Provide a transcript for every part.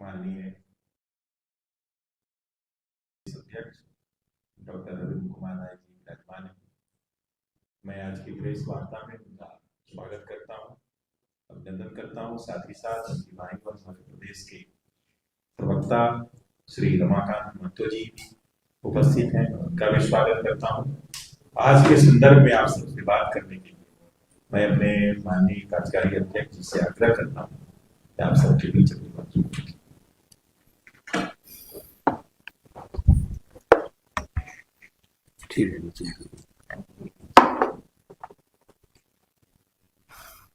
माननीय अध्यक्ष डॉक्टर रविंद्र कुमार राय जी विराजमान है। मैं आज की प्रेस वार्ता में उनका स्वागत करता हूँ, अभिनंदन करता हूँ। साथ ही साथ मध्य प्रदेश के प्रवक्ता श्री रमाकांत महतो जी उपस्थित हैं, उनका भी स्वागत करता हूँ। आज के संदर्भ में आप सबसे बात करने के लिए मैं अपने माननीय कार्यकारी अध्यक्ष जी से आग्रह करता हूँ कि आप सबके बीच अपनी बात रखें। ठीक है,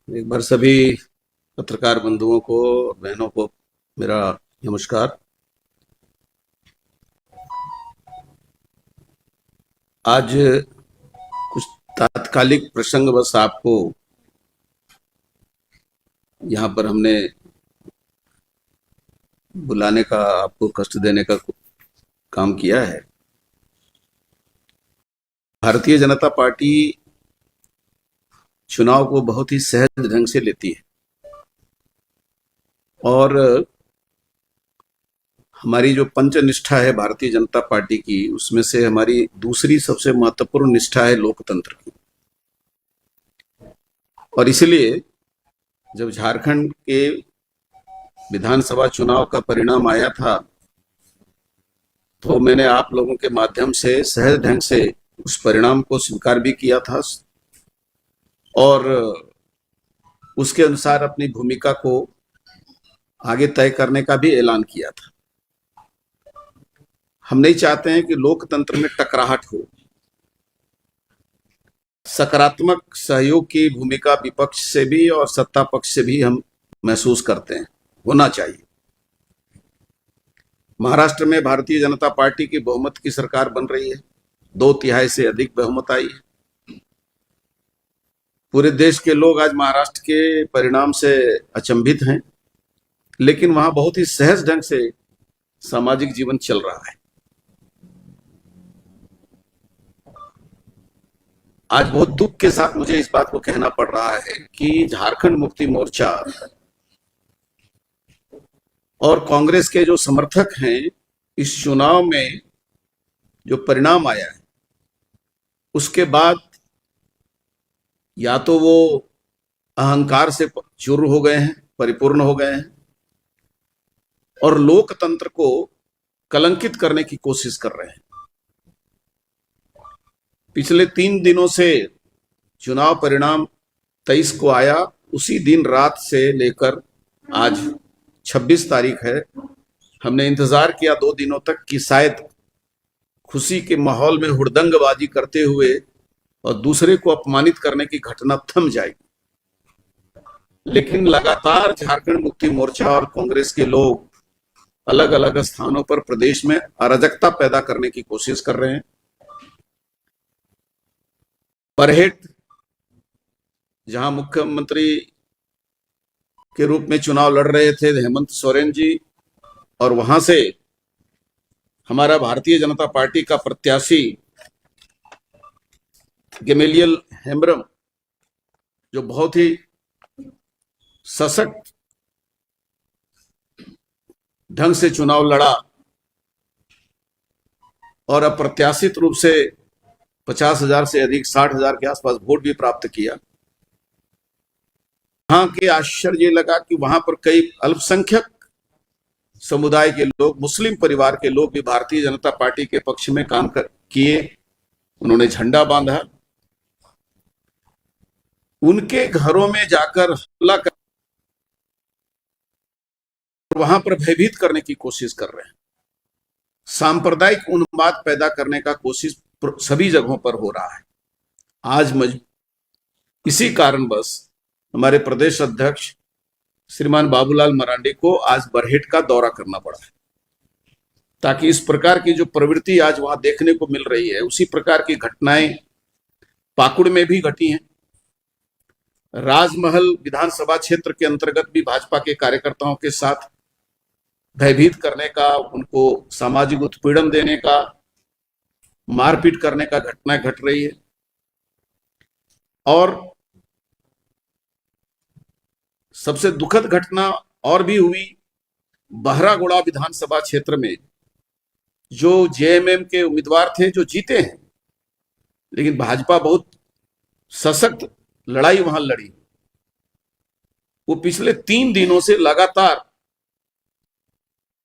एक बार सभी पत्रकार बंधुओं को और बहनों को मेरा नमस्कार। आज कुछ तात्कालिक प्रसंगवश आपको यहाँ पर हमने बुलाने का, आपको कष्ट देने का काम किया है। भारतीय जनता पार्टी चुनाव को बहुत ही सहज ढंग से लेती है और हमारी जो पंच निष्ठा है भारतीय जनता पार्टी की, उसमें से हमारी दूसरी सबसे महत्वपूर्ण निष्ठा है लोकतंत्र की। और इसलिए जब झारखंड के विधानसभा चुनाव का परिणाम आया था तो मैंने आप लोगों के माध्यम से सहज ढंग से उस परिणाम को स्वीकार भी किया था और उसके अनुसार अपनी भूमिका को आगे तय करने का भी ऐलान किया था। हम नहीं चाहते हैं कि लोकतंत्र में टकराहट हो। सकारात्मक सहयोग की भूमिका विपक्ष से भी और सत्ता पक्ष से भी हम महसूस करते हैं, होना चाहिए। महाराष्ट्र में भारतीय जनता पार्टी की बहुमत की सरकार बन रही है, 2/3 से अधिक बहुमत आई है। पूरे देश के लोग आज महाराष्ट्र के परिणाम से अचंभित हैं, लेकिन वहां बहुत ही सहज ढंग से सामाजिक जीवन चल रहा है। आज बहुत दुख के साथ मुझे इस बात को कहना पड़ रहा है कि झारखंड मुक्ति मोर्चा और कांग्रेस के जो समर्थक हैं, इस चुनाव में जो परिणाम आया है उसके बाद या तो वो अहंकार से चूर हो गए हैं, परिपूर्ण हो गए हैं और लोकतंत्र को कलंकित करने की कोशिश कर रहे हैं। पिछले 3 दिनों से चुनाव परिणाम 23 को आया, उसी दिन रात से लेकर आज 26 तारीख है। हमने इंतजार किया 2 दिनों तक कि शायद खुशी के माहौल में हुड़दंगबाजी करते हुए और दूसरे को अपमानित करने की घटना थम जाएगी, लेकिन लगातार झारखंड मुक्ति मोर्चा और कांग्रेस के लोग अलग अलग स्थानों पर प्रदेश में अराजकता पैदा करने की कोशिश कर रहे हैं। बरहेट, जहां मुख्यमंत्री के रूप में चुनाव लड़ रहे थे हेमंत सोरेन जी, और वहां से हमारा भारतीय जनता पार्टी का प्रत्याशी गेमेलियल हेम्ब्रम, जो बहुत ही सशक्त ढंग से चुनाव लड़ा और अप्रत्याशित रूप से 50,000 से अधिक, 60,000 के आसपास वोट भी प्राप्त किया। वहां के आश्चर्य लगा कि वहां पर कई अल्पसंख्यक समुदाय के लोग, मुस्लिम परिवार के लोग भी भारतीय जनता पार्टी के पक्ष में काम किए। उन्होंने झंडा बांधा, उनके घरों में जाकर हमला कर वहां पर भयभीत करने की कोशिश कर रहे हैं। सांप्रदायिक उन्माद पैदा करने का कोशिश सभी जगहों पर हो रहा है। आज इसी कारणवश हमारे प्रदेश अध्यक्ष श्रीमान बाबूलाल मरांडी को आज बरहेट का दौरा करना पड़ा है, ताकि इस प्रकार की जो प्रवृत्ति आज वहां देखने को मिल रही है, उसी प्रकार की घटनाएं पाकुड़ में भी घटी हैं। राजमहल विधानसभा क्षेत्र के अंतर्गत भी भाजपा के कार्यकर्ताओं के साथ भयभीत करने का, उनको सामाजिक उत्पीड़न देने का, मारपीट करने का घटना घट रही है। और सबसे दुखद घटना और भी हुई बहरागोड़ा विधानसभा क्षेत्र में जो जेएमएम के उम्मीदवार थे जो जीते हैं, लेकिन भाजपा बहुत सशक्त लड़ाई वहां लड़ी। वो पिछले 3 दिनों से लगातार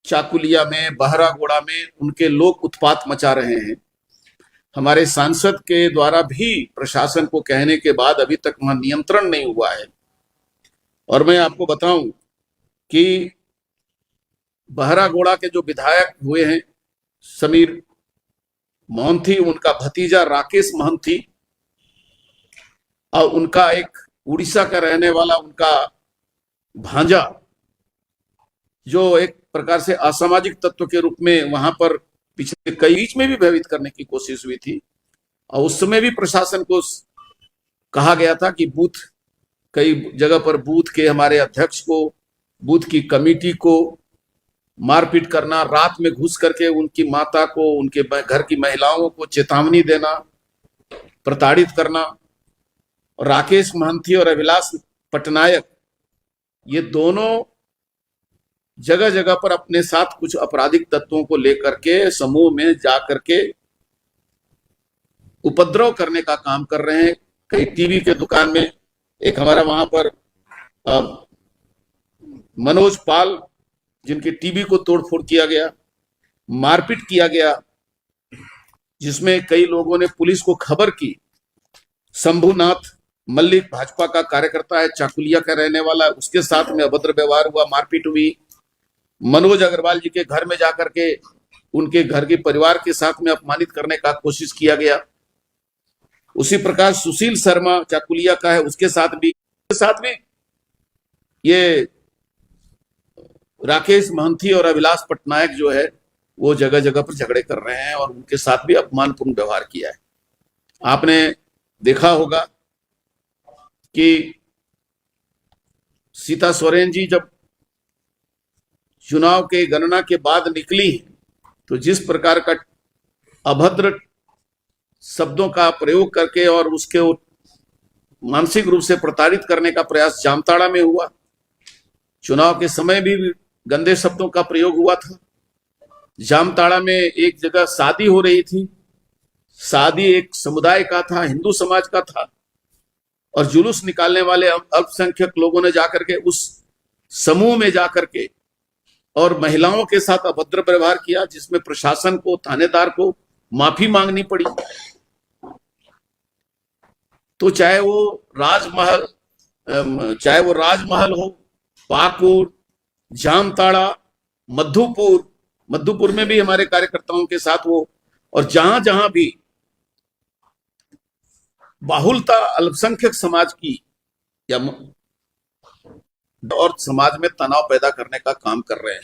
चाकुलिया में, बहरागोड़ा में उनके लोग उत्पात मचा रहे हैं। हमारे सांसद के द्वारा भी प्रशासन को कहने के बाद अभी तक वहां नियंत्रण नहीं हुआ है। और मैं आपको बताऊं कि बहरागोड़ा के जो विधायक हुए हैं समीर मोहंती, उनका भतीजा राकेश मोहंती और उनका एक उड़ीसा का रहने वाला उनका भांजा, जो एक प्रकार से असामाजिक तत्व के रूप में वहां पर पिछले कई बीच में भी भयभीत करने की कोशिश हुई थी। और उस समय भी प्रशासन को कहा गया था कि बूथ, कई जगह पर बूथ के हमारे अध्यक्ष को, बूथ की कमेटी को मारपीट करना, रात में घुस करके उनकी माता को, उनके घर की महिलाओं को चेतावनी देना, प्रताड़ित करना। राकेश महंती और अभिलाष पटनायक, ये दोनों जगह जगह पर अपने साथ कुछ आपराधिक तत्वों को लेकर के समूह में जाकर के उपद्रव करने का काम कर रहे हैं। कई टीवी के दुकान में, एक हमारा वहां पर मनोज पाल, जिनके टीवी को तोड़फोड़ किया गया, मारपीट किया गया, जिसमें कई लोगों ने पुलिस को खबर की। शंभुनाथ मल्लिक भाजपा का कार्यकर्ता है, चाकुलिया का रहने वाला, उसके साथ में अभद्र व्यवहार हुआ, मारपीट हुई। मनोज अग्रवाल जी के घर में जाकर के उनके घर के परिवार के साथ में अपमानित करने का कोशिश किया गया। उसी प्रकार सुशील शर्मा चाकुलिया का है, उसके साथ में ये राकेश महंती और अभिलाष पटनायक जो है वो जगह जगह पर झगड़े कर रहे हैं और उनके साथ भी अपमानपूर्ण व्यवहार किया है। आपने देखा होगा कि सीता सोरेन जी जब चुनाव के गणना के बाद निकली तो जिस प्रकार का अभद्र शब्दों का प्रयोग करके और उसके मानसिक रूप से प्रताड़ित करने का प्रयास जामताड़ा में हुआ। चुनाव के समय भी गंदे शब्दों का प्रयोग हुआ था। जामताड़ा में एक जगह शादी हो रही थी, शादी एक समुदाय का था, हिंदू समाज का था, और जुलूस निकालने वाले अल्पसंख्यक लोगों ने जाकर के उस समूह में जाकर के और महिलाओं के साथ अभद्र व्यवहार किया, जिसमें प्रशासन को, थानेदार को माफी मांगनी पड़ी। तो चाहे वो राजमहल हो, पाकुड़, जामताड़ा, मधुपुर में भी हमारे कार्यकर्ताओं के साथ वो, और जहां जहां भी बाहुलता अल्पसंख्यक समाज की या और समाज में तनाव पैदा करने का काम कर रहे हैं।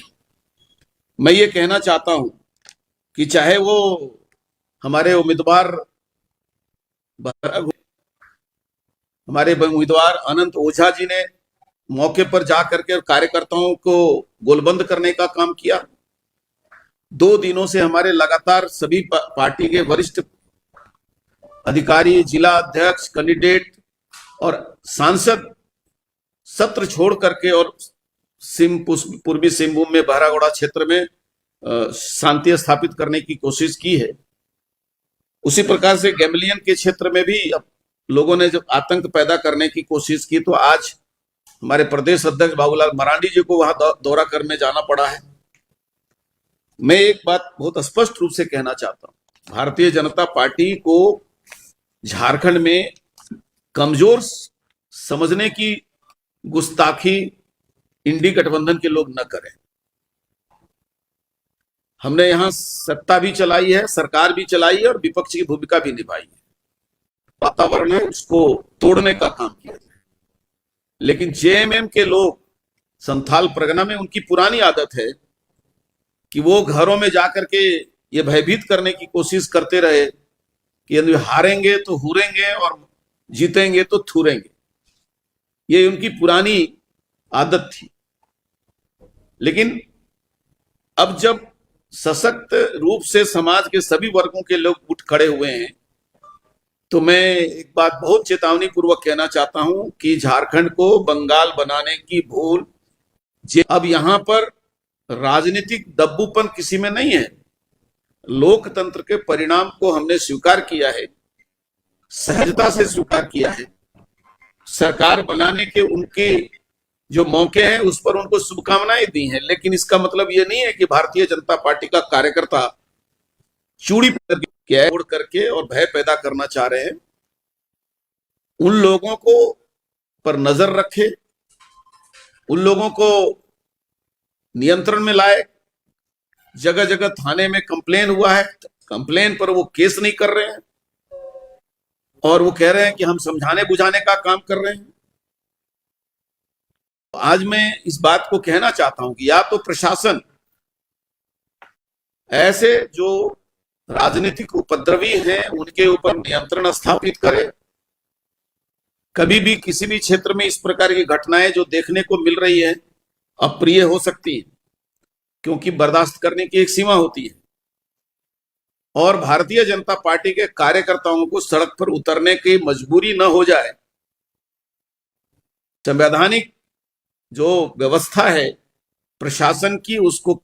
मैं ये कहना चाहता हूं कि चाहे वो हमारे उम्मीदवार अनंत ओझा जी ने मौके पर जाकर के कार्यकर्ताओं को गोलबंद करने का काम किया। 2 दिनों से हमारे लगातार सभी पार्टी के वरिष्ठ अधिकारी, जिला अध्यक्ष, कैंडिडेट और सांसद सत्र छोड़ करके और पूर्वी सिंहभूम में बहरागोड़ा क्षेत्र में शांति स्थापित करने की कोशिश की है। उसी प्रकार से गैमलियन के क्षेत्र में भी लोगों ने जब आतंक पैदा करने की कोशिश की, तो आज हमारे प्रदेश अध्यक्ष बाबूलाल मरांडी जी को वहां दौरा करने जाना पड़ा है। मैं एक बात बहुत स्पष्ट रूप से कहना चाहता हूं, भारतीय जनता पार्टी को झारखंड में कमजोर समझने की गुस्ताखी इंडी गठबंधन के लोग न करें। हमने यहां सत्ता भी चलाई है, सरकार भी चलाई है और विपक्ष की भूमिका भी निभाई है। वातावरण है उसको तोड़ने का काम किया जाए। लेकिन जेएमएम के लोग, संथाल परगना में उनकी पुरानी आदत है कि वो घरों में जाकर के ये भयभीत करने की कोशिश करते रहे कि यदि हारेंगे तो हुरेंगे और जीतेंगे तो थूरेंगे। ये उनकी पुरानी आदत थी। लेकिन अब जब सशक्त रूप से समाज के सभी वर्गों के लोग उठ खड़े हुए हैं, तो मैं एक बात बहुत चेतावनी पूर्वक कहना चाहता हूं कि झारखंड को बंगाल बनाने की भूल अब यहां पर राजनीतिक दब्बूपन किसी में नहीं है। लोकतंत्र के परिणाम को हमने स्वीकार किया है, सहजता से स्वीकार किया है। सरकार बनाने के उनके जो मौके हैं उस पर उनको शुभकामनाएं दी हैं, लेकिन इसका मतलब यह नहीं है कि भारतीय जनता पार्टी का कार्यकर्ता चूड़ी ओढ़ करके और भय पैदा करना चाह रहे हैं। उन लोगों को पर नजर रखे, उन लोगों को नियंत्रण में लाए। जगह जगह थाने में कंप्लेन हुआ है, कंप्लेन पर वो केस नहीं कर रहे हैं और वो कह रहे हैं कि हम समझाने बुझाने का काम कर रहे हैं। आज मैं इस बात को कहना चाहता हूं कि या तो प्रशासन ऐसे जो राजनीतिक उपद्रवी हैं उनके ऊपर नियंत्रण स्थापित करे। कभी भी किसी भी क्षेत्र में इस प्रकार की घटनाएं जो देखने को मिल रही है अप्रिय हो सकती है, क्योंकि बर्दाश्त करने की एक सीमा होती है। और भारतीय जनता पार्टी के कार्यकर्ताओं को सड़क पर उतरने की मजबूरी न हो जाए। संवैधानिक जो व्यवस्था है प्रशासन की, उसको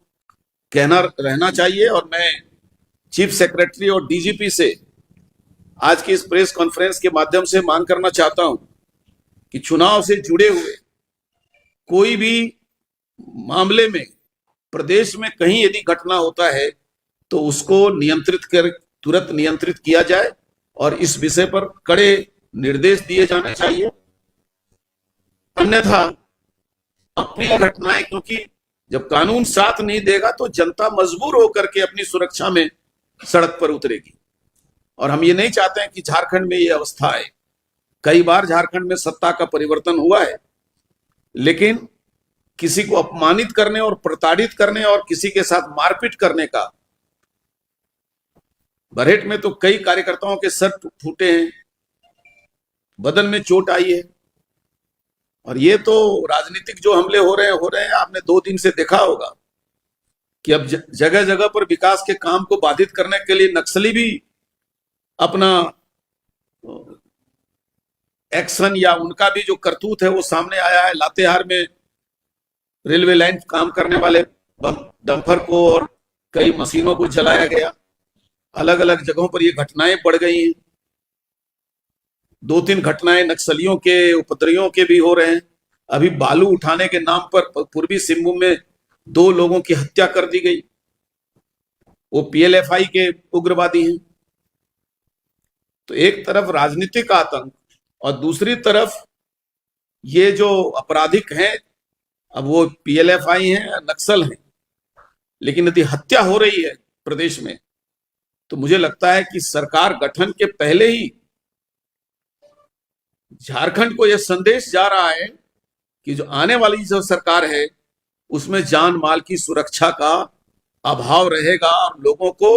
कहना रहना चाहिए। और मैं चीफ सेक्रेटरी और डीजीपी से आज की इस प्रेस कॉन्फ्रेंस के माध्यम से मांग करना चाहता हूं कि चुनाव से जुड़े हुए कोई भी मामले में प्रदेश में कहीं यदि घटना होता है तो उसको तुरंत नियंत्रित किया जाए और इस विषय पर कड़े निर्देश दिए जाने चाहिए। अन्यथा अप्रिय घटनाएं, क्योंकि जब कानून साथ नहीं देगा तो जनता मजबूर होकर के अपनी सुरक्षा में सड़क पर उतरेगी। और हम ये नहीं चाहते हैं कि झारखंड में ये अवस्था आए। कई बार झारखंड में सत्ता का परिवर्तन हुआ है, लेकिन किसी को अपमानित करने और प्रताड़ित करने और किसी के साथ मारपीट करने का, बरहेट में तो कई कार्यकर्ताओं के सर फूटे हैं, बदन में चोट आई है। और ये तो राजनीतिक जो हमले हो रहे हैं। आपने 2 दिन से देखा होगा कि अब जगह जगह पर विकास के काम को बाधित करने के लिए नक्सली भी अपना एक्शन या उनका भी जो करतूत है वो सामने आया है। लातेहार में रेलवे लाइन काम करने वाले डंपर को और कई मशीनों को जलाया गया। अलग अलग जगहों पर ये घटनाएं बढ़ गई हैं। 2-3 घटनाएं नक्सलियों के उपद्रवियों के भी हो रहे हैं। अभी बालू उठाने के नाम पर पूर्वी सिंहभूम में 2 लोगों की हत्या कर दी गई। वो पीएलएफआई के उग्रवादी हैं। तो एक तरफ राजनीतिक आतंक और दूसरी तरफ ये जो आपराधिक हैं, अब वो पीएलएफआई हैं, नक्सल हैं, लेकिन यदि हत्या हो रही है प्रदेश में तो मुझे लगता है कि सरकार गठन के पहले ही झारखंड को यह संदेश जा रहा है कि जो आने वाली जो सरकार है उसमें जान माल की सुरक्षा का अभाव रहेगा और लोगों को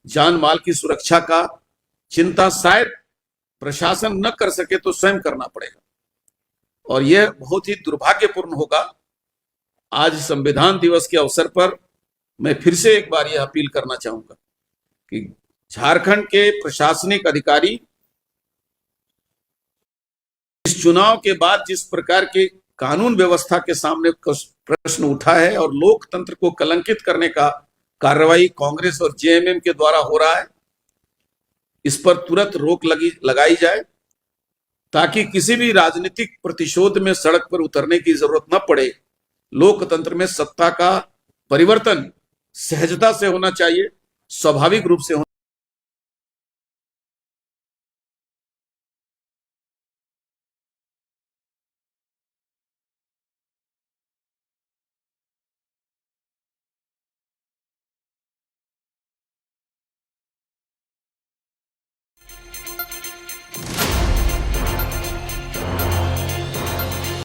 जान माल की सुरक्षा का चिंता शायद प्रशासन न कर सके तो स्वयं करना पड़ेगा। और यह बहुत ही दुर्भाग्यपूर्ण होगा। आज संविधान दिवस के अवसर पर मैं फिर से एक बार यह अपील करना चाहूंगा कि झारखंड के प्रशासनिक अधिकारी इस चुनाव के बाद जिस प्रकार के कानून व्यवस्था के सामने प्रश्न उठा है और लोकतंत्र को कलंकित करने का कार्रवाई कांग्रेस और जेएमएम के द्वारा हो रहा है, इस पर तुरंत रोक लगाई जाए ताकि किसी भी राजनीतिक प्रतिशोध में सड़क पर उतरने की जरूरत न पड़े। लोकतंत्र में सत्ता का परिवर्तन सहजता से होना चाहिए, स्वाभाविक रूप से होना